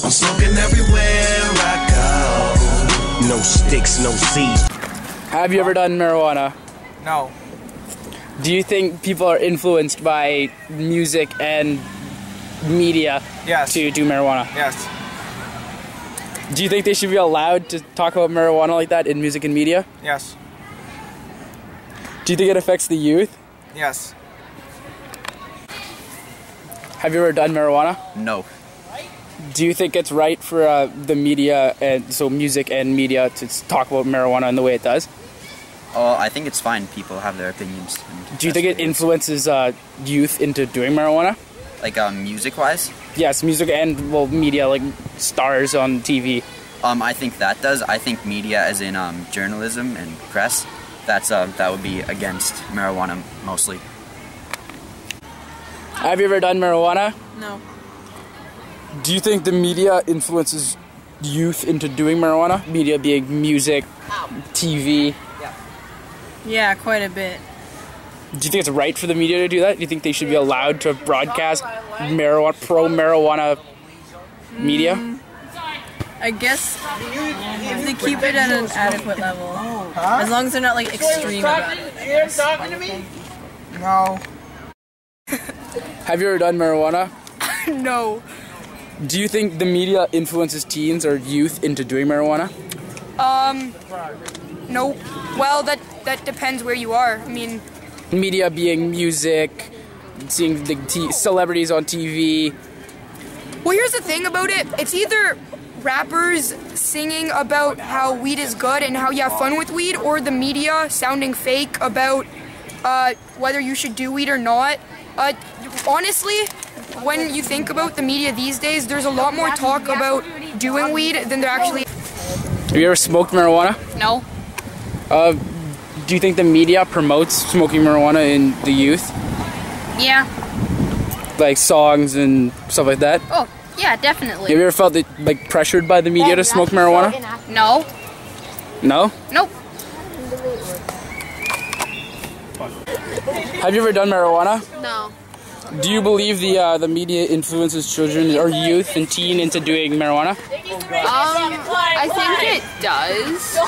I'm smoking everywhere I go. No sticks, no seeds. Have you ever done marijuana? No. Do you think people are influenced by music and media to do marijuana? Yes. Do you think they should be allowed to talk about marijuana like that in music and media? Yes. Do you think it affects the youth? Yes. Have you ever done marijuana? No. Do you think it's right for the media, and so music and media, to talk about marijuana in the way it does? I think it's fine. People have their opinions. Do you think it influences youth into doing marijuana? Like music-wise? Yes, music and media, like stars on TV. I think that does. I think media, as in journalism and press, that would be against marijuana mostly. Have you ever done marijuana? No. Do you think the media influences youth into doing marijuana? Media being music, TV. Yeah, quite a bit. Do you think it's right for the media to do that? Do you think they should be allowed to broadcast marijuana, pro-marijuana media? I guess if they keep it at an adequate level, as long as they're not like extreme about it. You're talking to me? No. Have you ever done marijuana? No. Do you think the media influences teens or youth into doing marijuana? No. Well, that depends where you are. I mean, Media being music, seeing the celebrities on TV. well, here's the thing about it. It's either rappers singing about how weed is good and how you have fun with weed, or the media sounding fake about whether you should do weed or not. Honestly, when you think about the media these days, there's a lot more talk about doing weed than there actually. Have you ever smoked marijuana? No. Do you think the media promotes smoking marijuana in the youth? Yeah. Like songs and stuff like that? Oh, yeah, definitely. Have you ever felt like pressured by the media to smoke marijuana? No. No? Nope. Have you ever done marijuana? No. Do you believe the media influences children or youth and teen into doing marijuana? I think it does.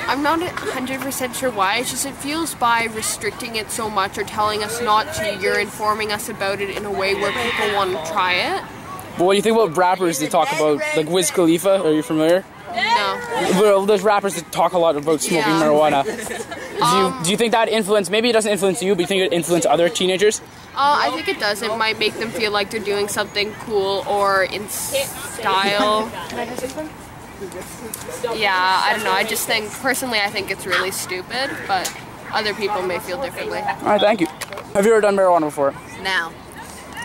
I'm not 100% sure why. It's just it feels by restricting it so much or telling us not to, you're informing us about it in a way where people want to try it. But what do you think about rappers that talk about, like Wiz Khalifa? Are you familiar? No. Well, there's rappers that talk a lot about smoking marijuana. Do you think that influence, maybe it doesn't influence you, but you think it influences other teenagers? I think it does. It might make them feel like they're doing something cool or in style. Yeah, I don't know. I just think, personally, I think it's really stupid, but other people may feel differently. Alright, thank you. Have you ever done marijuana before? No.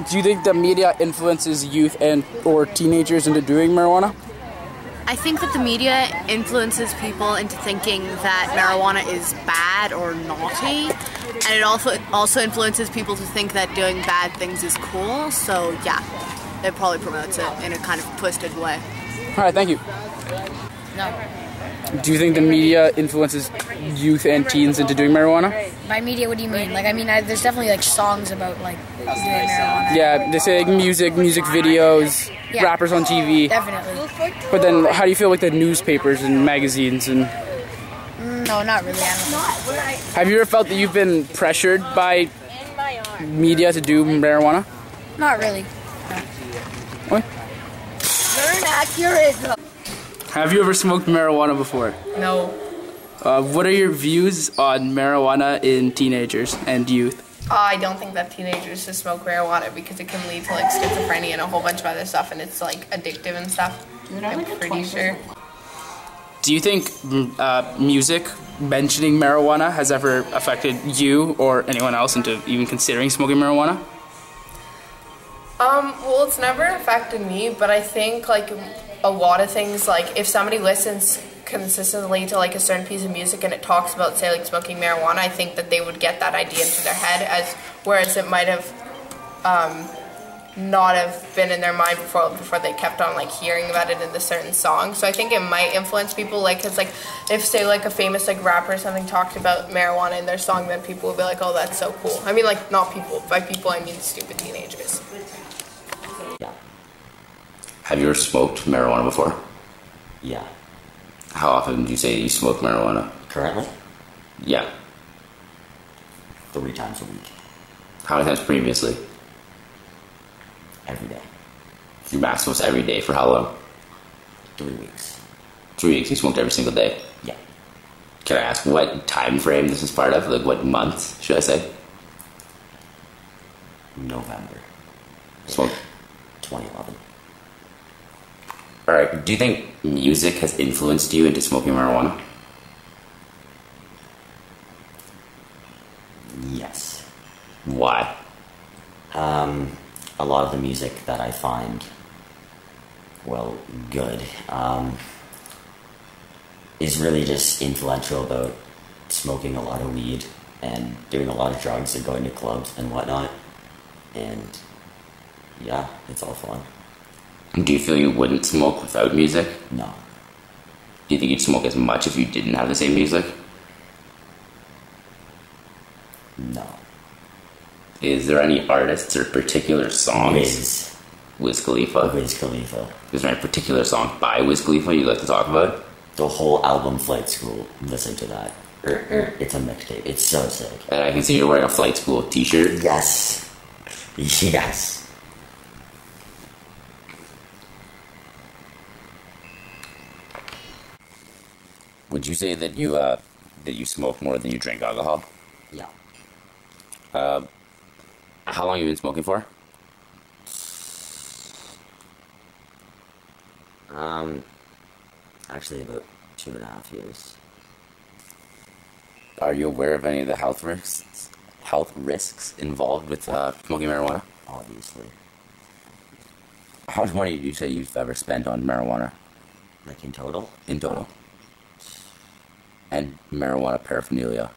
Do you think the media influences youth and or teenagers into doing marijuana? I think that the media influences people into thinking that marijuana is bad or naughty, and it also influences people to think that doing bad things is cool. So yeah, it probably promotes it in a kind of twisted way. All right, thank you. No. Do you think the media influences youth and teens into doing marijuana? By media, what do you mean? Like, I mean, there's definitely like songs about like doing marijuana. Yeah, they say like music videos, rappers on TV. Definitely. But then, how do you feel like the newspapers and magazines and? No, not really. I don't know. Have you ever felt that you've been pressured by media to do marijuana? Not really. What? Learn accurate. Have you ever smoked marijuana before? No. What are your views on marijuana in teenagers and youth? I don't think that teenagers should smoke marijuana because it can lead to like schizophrenia and a whole bunch of other stuff, and it's like addictive and stuff. I'm pretty sure. Do you think music mentioning marijuana has ever affected you or anyone else into even considering smoking marijuana? Well, it's never affected me, but I think like a lot of things, like if somebody listens consistently to like a certain piece of music and it talks about, say, like smoking marijuana, I think that they would get that idea into their head, whereas it might have not have been in their mind before they kept on like hearing about it in the certain song. So I think it might influence people, like, cause like if say like a famous like rapper or something talked about marijuana in their song, then people would be like, oh, that's so cool. I mean, like, not people, by people I mean stupid teenagers. Have you ever smoked marijuana before? Yeah. How often do you say you smoke marijuana? Currently? Yeah. 3 times a week. How many times previously? Every day. Your max was every day for how long? 3 weeks. 3 weeks. You smoked every single day? Yeah. Can I ask what time frame this is part of? Like what month, should I say? November. Smoke. 2011. Alright, do you think music has influenced you into smoking marijuana? Yes. Why? A lot of the music that I find, well, good, is really just influential about smoking a lot of weed and doing a lot of drugs and going to clubs and whatnot. And yeah, it's all fun. Do you feel you wouldn't smoke without music? No. Do you think you'd smoke as much if you didn't have the same music? No. Is there any artists or particular songs? Wiz Khalifa. Wiz Khalifa. Is there any particular song by Wiz Khalifa you'd like to talk about? The whole album Flight School. Listen to that. It's a mixtape. It's so sick. And I can see you're wearing a Flight School t-shirt. Yes. Yes. Would you say that you smoke more than you drink alcohol? Yeah. How long have you been smoking for? Actually about 2.5 years. Are you aware of any of the health risks involved with smoking marijuana? Obviously. How much money do you say you've ever spent on marijuana? Like in total? In total. And marijuana paraphernalia.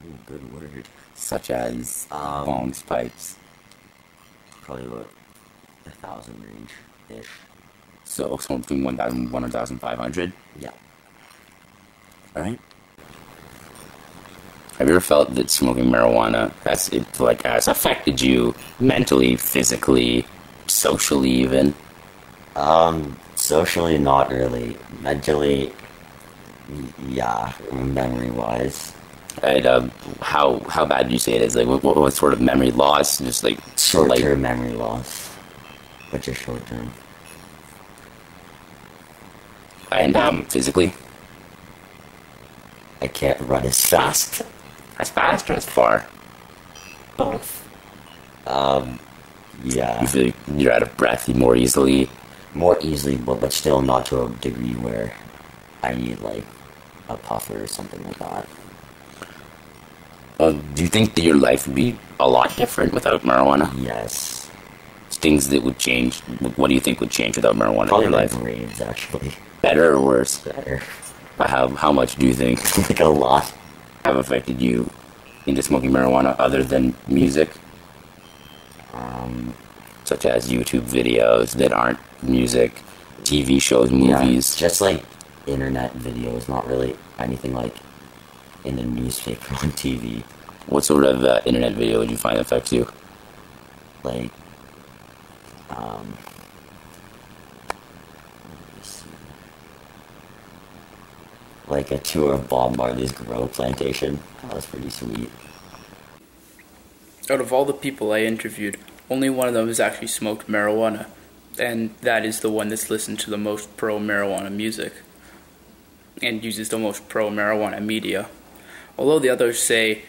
Ooh, good word. Such as bongs, pipes. Probably about 1,000 range-ish. So somewhere between 1,000 and 1,500? Yeah. Alright. Have you ever felt that smoking marijuana has affected you mentally, physically, socially even? Socially not really. Mentally, yeah, memory-wise. And how bad do you say it is? Like, what sort of memory loss? Just like short-term memory loss, but just short-term. And physically, I can't run as fast. As fast or as far? Both. Yeah. You feel like you're out of breath more easily? More easily, but still not to a degree where I need like a puffer or something like that. Do you think that your life would be a lot different without marijuana? Yes. Things that would change. What do you think would change without marijuana Probably in your life? my grades, actually. Better or worse? Better. How much do you think? Like a lot. Have affected you into smoking marijuana other than music? Such as YouTube videos that aren't music, TV shows, movies. Yeah, just like internet videos, not really anything like in the newspaper on TV. What sort of internet video would you find affects you? Like, like a tour of Bob Marley's Grow Plantation. That was pretty sweet. Out of all the people I interviewed, only one of them has actually smoked marijuana, and that is the one that's listened to the most pro-marijuana music and uses the most pro-marijuana media. Although the others say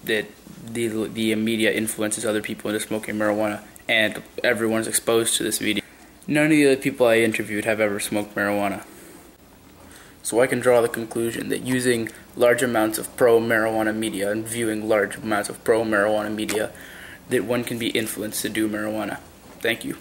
that the media influences other people into smoking marijuana and everyone's exposed to this media, none of the other people I interviewed have ever smoked marijuana. So I can draw the conclusion that using large amounts of pro-marijuana media and viewing large amounts of pro-marijuana media, that one can be influenced to do marijuana. Thank you.